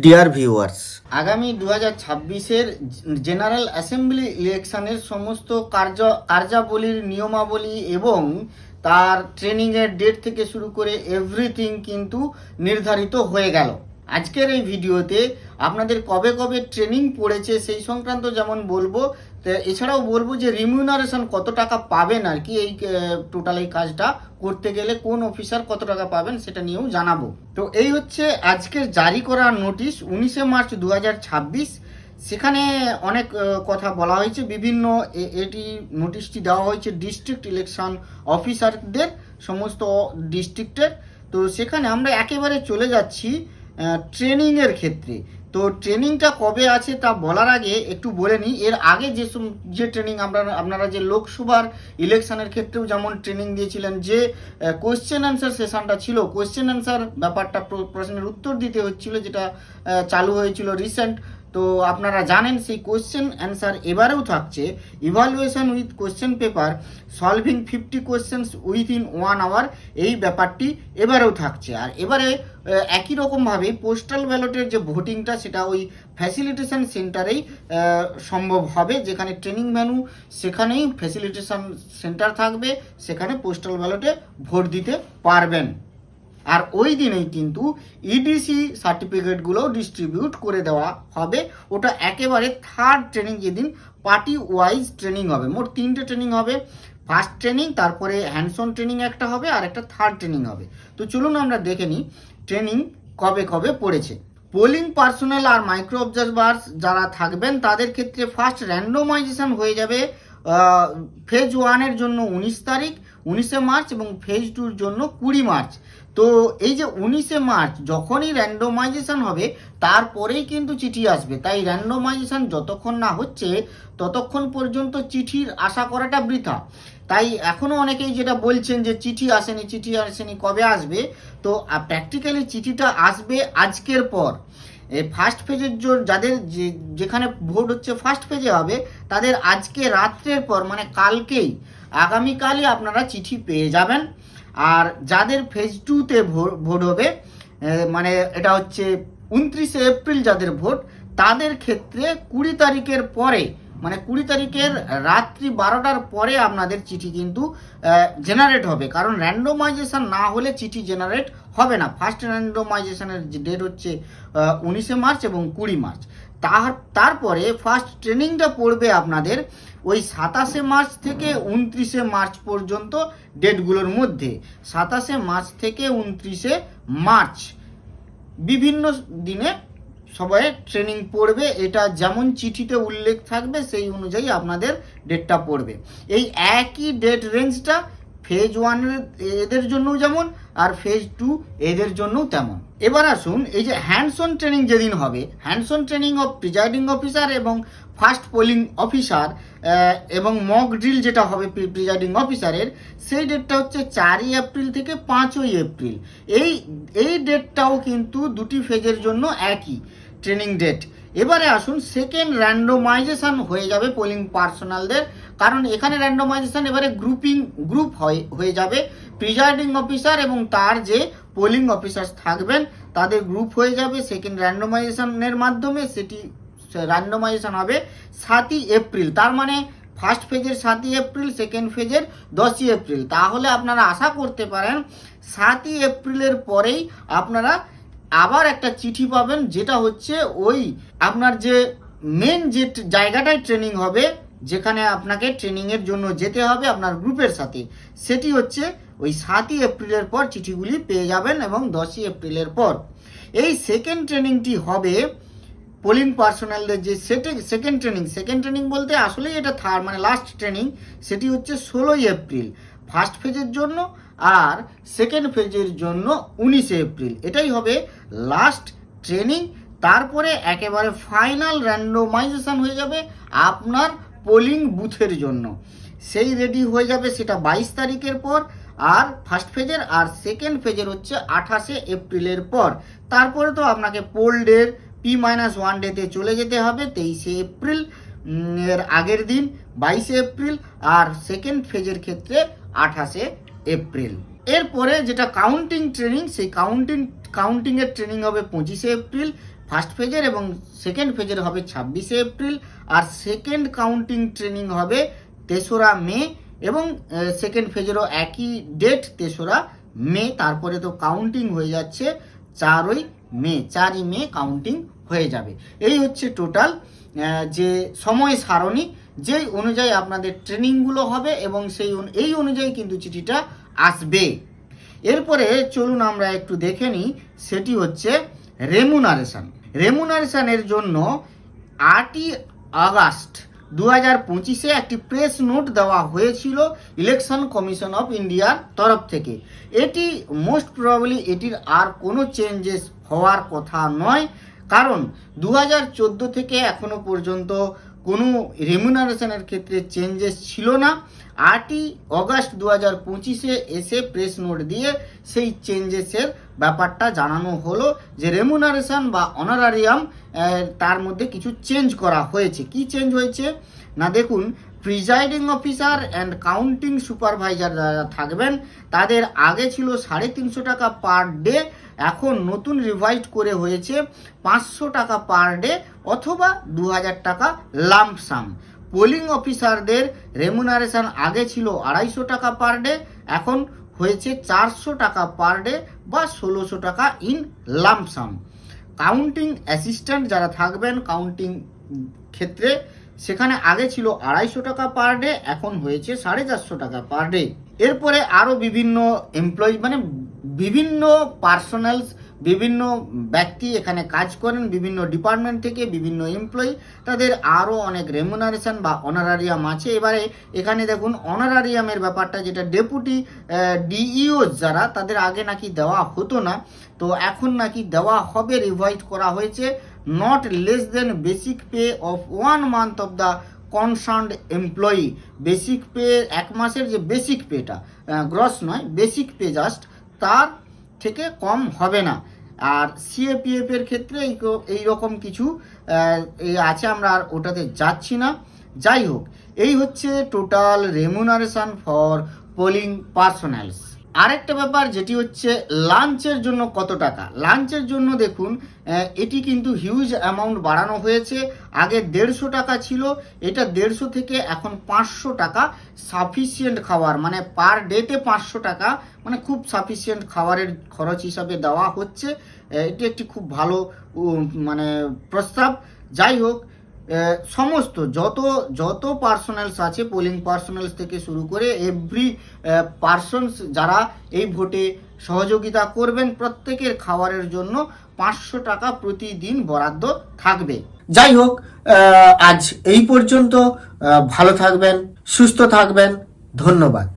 Dear viewers, আগামী 2026-এর general assembly ইলেকশনের সমস্ত কার্যাবলীর নিয়মাবলী এবং তার ট্রেনিংয়ের ডেট থেকে শুরু করে এভরিথিং কিন্তু নির্ধারিত হয়ে গেল। আজকের এই ভিডিওতে আপনাদের কবে কবে ট্রেনিং পড়েছে সেই সংক্রান্ত যেমন বলবো, এছাড়াও বলবো যে রিমিউনারেশন কত টাকা পাবেন আর কি এই টোটাল এই কাজটা করতে গেলে কোন অফিসার কত টাকা পাবেন সেটা নিয়েও জানাবো। তো এই হচ্ছে আজকের জারি করা নোটিশ 19শে মার্চ 2026। সেখানে অনেক কথা বলা হয়েছে, বিভিন্ন এটি নোটিশটি দেওয়া হয়েছে ডিস্ট্রিক্ট ইলেকশন অফিসারদের, সমস্ত ডিস্ট্রিক্টের। তো সেখানে আমরা একেবারে চলে যাচ্ছি ট্রেনিংয়ের ক্ষেত্রে। তো ট্রেনিংটা কবে আছে তা বলার আগে একটু বলে নিই, এর আগে যে ট্রেনিং আপনারা যে লোকসভার ইলেকশনের ক্ষেত্রেও যেমন ট্রেনিং দিয়েছিলেন, যে কোয়েশ্চেন অ্যান্সার সেশনটা ছিল, কোয়েশ্চেন অ্যান্সার ব্যাপারটা প্রশ্নের উত্তর দিতে হচ্ছিল, যেটা চালু হয়েছিল রিসেন্ট। তো আপনারা জানেন সেই কোয়েশ্চেন অ্যান্সার এবারেও থাকছে, evaluation with question paper, solving 50 questions within 1 hour, এই ব্যাপারটি এবারেও থাকছে। আর এবারে একই রকমভাবে পোস্টাল ব্যালটের যে ভোটিংটা সেটা ওই ফ্যাসিলিটেশন সেন্টারেই সম্ভব হবে, যেখানে ট্রেনিং ভ্যানু সেখানেই ফ্যাসিলিটেশন সেন্টার থাকবে, সেখানে পোস্টাল ব্যালটে ভোট দিতে পারবেন। আর ওই দিনেই কিন্তু ইডিসি সার্টিফিকেটগুলো ডিস্ট্রিবিউট করে দেওয়া হবে। ওটা একেবারে থার্ড ট্রেনিং, যেদিন পার্টি ওয়াইজ ট্রেনিং হবে। মোট 3টে ট্রেনিং হবে, ফার্স্ট ট্রেনিং, তারপরে হ্যান্ডস অন ট্রেনিং একটা হবে, আর একটা থার্ড ট্রেনিং হবে। তো চলুন আমরা দেখে নিই ট্রেনিং কবে কবে পড়েছে। পোলিং পার্সোনাল আর মাইক্রো অবজারভার্স যারা থাকবেন তাদের ক্ষেত্রে ফার্স্ট র্যান্ডোমাইজেশন হয়ে যাবে ফেজ 1-এর জন্য 19 তারিখ 19শে মার্চ এবং ফেজ 2-র জন্য 20 মার্চ। তো এই যে 19শে মার্চ যখনই র্যান্ডোমাইজেশন হবে তারপরেই কিন্তু চিঠি আসবে, তাই র্যান্ডোমাইজেশন যতক্ষণ না হচ্ছে ততক্ষণ পর্যন্ত চিঠির আশা করাটা বৃথা। তাই এখনও অনেকেই যেটা বলছেন যে চিঠি আসেনি কবে আসবে, তো প্র্যাকটিক্যালি চিঠিটা আসবে আজকের পর। ফার্স্ট ফেজের জন্য যাদের যেখানে ভোট হচ্ছে ফার্স্ট ফেজে হবে, তাদের আজকে রাত্রের পর মানে কালকেই, আগামীকালই আপনারা চিঠি পেয়ে যাবেন। আর যাদের ফেজ 2-তে ভোট হবে, মানে এটা হচ্ছে 29শে এপ্রিল যাদের ভোট, তাদের ক্ষেত্রে 20 তারিখের পরে, মানে 20 তারিখের রাত্রি 12টার পরে আপনাদের চিঠি কিন্তু জেনারেট হবে, কারণ র্যান্ডোমাইজেশন না হলে চিঠি জেনারেট হবে না। ফার্স্ট র্যান্ডোমাইজেশনের যে ডেট হচ্ছে 19শে মার্চ এবং 20 মার্চ। তারপরে ফার্স্ট ট্রেনিংটা পড়বে আপনাদের ওই 27শে মার্চ থেকে 29শে মার্চ পর্যন্ত ডেটগুলোর মধ্যে। 27শে মার্চ থেকে 29শে মার্চ বিভিন্ন দিনে সবাই ট্রেনিং পড়বে। এটা যেমন চিঠিতে উল্লেখ থাকবে সেই অনুযায়ী আপনাদের ডেটটা পড়বে। এই একই ডেট রেঞ্জটা ফেজ 1 এদের জন্যও যেমন আর ফেজ 2 এদের জন্যও তেমন। এবার আসুন এই যে হ্যান্ডস অন ট্রেনিং যেদিন হবে, hands on training of presiding officer এবং ফার্স্ট পোলিং অফিসার এবং মক ড্রিল যেটা হবে প্রিজাইডিং অফিসারের, সেই ডেটটা হচ্ছে 4ই এপ্রিল থেকে 5ই এপ্রিল। এই ডেটটাও কিন্তু দুটি ফেজের জন্য একই ট্রেনিং ডেট। এবারে আসুন সেকেন্ড র্যান্ডোমাইজেশন হয়ে যাবে পোলিং পার্সোনালদের, কারণ এখানে র্যান্ডোমাইজেশন এবারে গ্রুপ হয়ে যাবে। প্রিজাইডিং অফিসার এবং তার যে পোলিং অফিসার থাকবেন তাদের গ্রুপ হয়ে যাবে সেকেন্ড র্যান্ডোমাইজেশনের মাধ্যমে। সেটি র্যান্ডোমাইজেশন হবে 7ই এপ্রিল, তার মানে ফার্স্ট ফেজের 7ই এপ্রিল, সেকেন্ড ফেজের 10ই এপ্রিল। তাহলে আপনারা আশা করতে পারেন 7ই এপ্রিলের পরেই আপনারা আবার একটা চিঠি পাবেন, যেটা হচ্ছে ওই আপনার যে মেন যে জায়গাটায় ট্রেনিং হবে, যেখানে আপনাকে ট্রেনিংয়ের জন্য যেতে হবে আপনার গ্রুপের সাথে, সেটি হচ্ছে ওই 7ই এপ্রিলের পর চিঠিগুলি পেয়ে যাবেন এবং 10ই এপ্রিলের পর। এই সেকেন্ড ট্রেনিংটি হবে পোলিং পার্সোনালদের যে সেকেন্ড ট্রেনিং বলতে আসলেই এটা থার্ড মানে লাস্ট ট্রেনিং, সেটি হচ্ছে 16ই এপ্রিল ফার্স্ট ফেজের জন্য, আর সেকেন্ড ফেজের জন্য 19শে এপ্রিল। এটাই হবে লাস্ট ট্রেনিং। তারপরে একেবারে ফাইনাল র্যান্ডোমাইজেশন হয়ে যাবে আপনার পোলিং বুথের জন্য, সেই রেডি হয়ে যাবে সেটা 22 তারিখের পর। আর ফার্স্ট ফেজের আর সেকেন্ড ফেজের হচ্ছে 28শে এপ্রিলের পর। তারপরে তো আপনাকে পোল ডের P-1 ডেতে চলে যেতে হবে 23শে এপ্রিল এর আগের দিন 22শে এপ্রিল, আর সেকেন্ড ফেজের ক্ষেত্রে 28শে এপ্রিল। এরপরে যেটা কাউন্টিং ট্রেনিং, সেই কাউন্টিংয়ের ট্রেনিং হবে 25শে এপ্রিল, ফার্স্ট ফেজের এবং সেকেন্ড ফেজের হবে 26শে এপ্রিল, আর সেকেন্ড কাউন্টিং ট্রেনিং হবে 3রা মে, এবং সেকেন্ড ফেজেরও একই ডেট 3রা মে। তারপরে তো কাউন্টিং হয়ে যাচ্ছে 4ই মে কাউন্টিং হয়ে যাবে। এই হচ্ছে টোটাল যে সময় সারণী, যেই অনুযায়ী আপনাদের ট্রেনিংগুলো হবে এবং এই অনুযায়ী কিন্তু চিঠিটা আসবে। এরপরে চলুন আমরা একটু দেখে নিই, সেটি হচ্ছে রেমুনারেশনের জন্য 8ই আগস্ট 2025-এ একটি প্রেস নোট দেওয়া হয়েছিল ইলেকশন কমিশন অফ ইন্ডিয়ার তরফ থেকে। এটি মোস্ট প্রবাবলি এটির আর কোনো চেঞ্জেস হওয়ার কথা নয়, কারণ 2014 থেকে এখনো পর্যন্ত কোনো রেমুনারেশনের ক্ষেত্রে চেঞ্জেস ছিল না। 8ই আগস্ট 2025-এ এসে প্রেস নোট দিয়ে সেই চেঞ্জেসের ব্যাপারটা জানানো হলো যে রেমুনারেশন বা অনারারিয়াম তার মধ্যে কিছু চেঞ্জ করা হয়েছে। কি চেঞ্জ হয়েছে না, দেখুন, presiding officer and counting supervisor যারা থাকবেন তাদের আগে ছিল 350 টাকা পার ডে, এখন নতুন রিভাইজড করে হয়েছে 500 টাকা পার ডে অথবা 2000 টাকা লাম্প সাম। পোলিং অফিসারদের রেমুনারেশন আগে ছিল 250 টাকা পার ডে, এখন হয়েছে 400 টাকা পার ডে বা 1600 টাকা in lump some. Counting assistant যারা থাকবেন কাউন্টিং ক্ষেত্রে, সেখানে আগে ছিল 250 টাকা পার ডে, এখন হয়েছে 450 টাকা পার ডে। এরপরে আরও বিভিন্ন এমপ্লয়ি, মানে বিভিন্ন পার্সোনালস, বিভিন্ন ব্যক্তি এখানে কাজ করেন বিভিন্ন ডিপার্টমেন্ট থেকে, বিভিন্ন এমপ্লয়ি, তাদের আরও অনেক রেমুনারেশন বা অনারারিয়াম আছে। এবারে এখানে দেখুন অনারারিয়ামের ব্যাপারটা, যেটা ডেপুটি ডিইও যারা, তাদের আগে নাকি দেওয়া হতো না, তো এখন নাকি দেওয়া হবে, রিভাইজ করা হয়েছে। Not less than basic pay off 1 month of the concerned employee. Basic pay, 1 মাসের যে বেসিক পেটা, গ্রস নয়, বেসিক পে জাস্ট, তার থেকে কম হবে না। আর সিএপিএফ এর ক্ষেত্রে এই রকম কিছু আছে, আমরা আর ওটাতে যাচ্ছি না। যাই হোক, এই হচ্ছে total remuneration for polling personnels. আরেকটা ব্যাপার যেটি হচ্ছে লাঞ্চের জন্য কত টাকা। লাঞ্চের জন্য দেখুন, এটি কিন্তু হিউজ অ্যামাউন্ট বাড়ানো হয়েছে। আগে 150 টাকা ছিল, এটা 150 থেকে এখন 500 টাকা সাফিসিয়েন্ট খাবার, মানে পার ডেতে 500 টাকা, মানে খুব সাফিসিয়েন্ট খাবারের খরচ হিসাবে দেওয়া হচ্ছে। এটি একটি খুব ভালো মানে প্রস্তাব। যাই হোক, সমস্ত যত পার্সোনালস আছে, পোলিং পার্সোনালস থেকে শুরু করে এভরি পার্সনস যারা এই ভোটে সহযোগিতা করবেন, প্রত্যেকের খাবারের জন্য 500 টাকা প্রতিদিন বরাদ্দ থাকবে। যাই হোক, আজ এই পর্যন্ত। ভালো থাকবেন, সুস্থ থাকবেন, ধন্যবাদ।